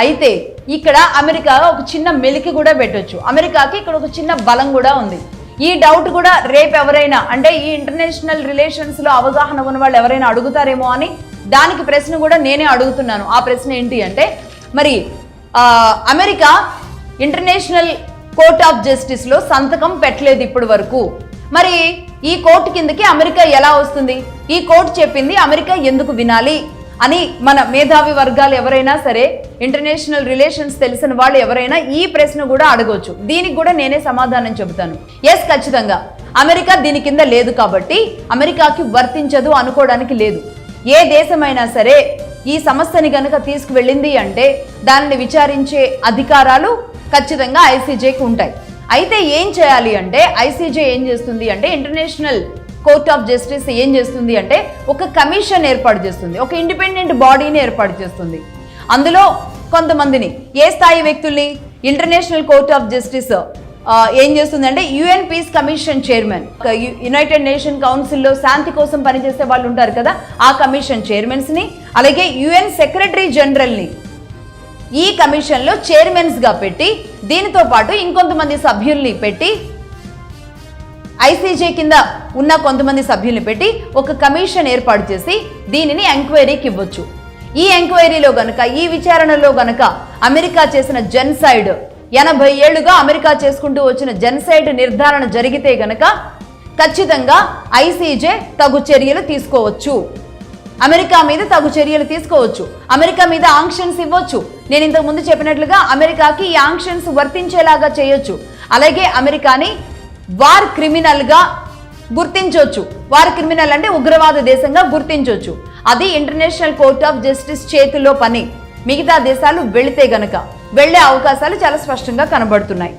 అయితే ఇక్కడ అమెరికా ఒక చిన్న మెలికి కూడా పెట్టొచ్చు. అమెరికాకి ఇక్కడ ఒక చిన్న బలం కూడా ఉంది. ఈ డౌట్ కూడా రేపు ఎవరైనా అంటే ఈ ఇంటర్నేషనల్ రిలేషన్స్లో అవగాహన ఉన్న వాళ్ళు ఎవరైనా అడుగుతారేమో అని దానికి ప్రశ్న కూడా నేనే అడుగుతున్నాను. ఆ ప్రశ్న ఏంటి అంటే, మరి అమెరికా ఇంటర్నేషనల్ కోర్ట్ ఆఫ్ జస్టిస్లో సంతకం పెట్టలేదు ఇప్పటి వరకు. మరి ఈ కోర్టు కిందకి అమెరికా ఎలా వస్తుంది? ఈ కోర్టు చెప్పింది అమెరికా ఎందుకు వినాలి అని మన మేధావి వర్గాలు ఎవరైనా సరే, ఇంటర్నేషనల్ రిలేషన్స్ తెలిసిన వాళ్ళు ఎవరైనా ఈ ప్రశ్న కూడా అడగవచ్చు. దీనికి కూడా నేనే సమాధానం చెబుతాను. ఎస్, ఖచ్చితంగా అమెరికా దీని కింద లేదు కాబట్టి అమెరికాకి వర్తించదు అనుకోవడానికి లేదు. ఏ దేశమైనా సరే ఈ సమస్యని గనక తీసుకువెళ్ళింది అంటే దానిని విచారించే అధికారాలు ఖచ్చితంగా ఐసీజేకి ఉంటాయి. అయితే ఏం చేయాలి అంటే, ఐసీజే ఏం చేస్తుంది అంటే, ఇంటర్నేషనల్ కోర్ట్ ఆఫ్ జస్టిస్ ఏం చేస్తుంది అంటే ఒక కమిషన్ ఏర్పాటు చేస్తుంది, ఒక ఇండిపెండెంట్ బాడీని ఏర్పాటు చేస్తుంది. అందులో కొంతమందిని, ఏ స్థాయి వ్యక్తుల్ని, ఇంటర్నేషనల్ కోర్ట్ ఆఫ్ జస్టిస్ ఏం చేస్తుంది అంటే UN peace commission chairman, united nation కౌన్సిల్లో శాంతి కోసం పనిచేసే వాళ్ళు ఉంటారు కదా, ఆ కమిషన్ చైర్మన్స్ని, అలాగే యుఎన్ సెక్రటరీ జనరల్ని ఈ కమిషన్లో చైర్మన్స్గా పెట్టి, దీనితో పాటు ఇంకొంతమంది సభ్యుల్ని పెట్టి, ఐసీజే కింద ఉన్న కొంతమంది సభ్యుల్ని పెట్టి ఒక కమిషన్ ఏర్పాటు చేసి దీనిని ఎంక్వైరీకి ఇవ్వచ్చు. ఈ ఎంక్వైరీలో గనక, ఈ విచారణలో గనక అమెరికా చేసిన జెన్సైడ్, 80 ఏళ్లుగా అమెరికా చేసుకుంటూ వచ్చిన జెన్సైడ్ నిర్ధారణ జరిగితే గనక ఖచ్చితంగా ఐసీజే తగు చర్యలు తీసుకోవచ్చు. అమెరికా మీద తగు చర్యలు తీసుకోవచ్చు, అమెరికా మీద ఆంక్షన్స్ ఇవ్వచ్చు. నేను ఇంతకు ముందు చెప్పినట్లుగా అమెరికాకి ఈ ఆంక్షన్స్ వర్తించేలాగా చేయొచ్చు. అలాగే అమెరికాని వార్ క్రిమినల్గా గుర్తించవచ్చు. వార్ క్రిమినల్ అంటే ఉగ్రవాద దేశంగా గుర్తించవచ్చు. అది ఇంటర్నేషనల్ కోర్ట్ ఆఫ్ జస్టిస్ చేతిలో పని. మిగతా దేశాలు వెళితే గనక వెళ్ళే అవకాశాలు చాలా స్పష్టంగా కనబడుతున్నాయి.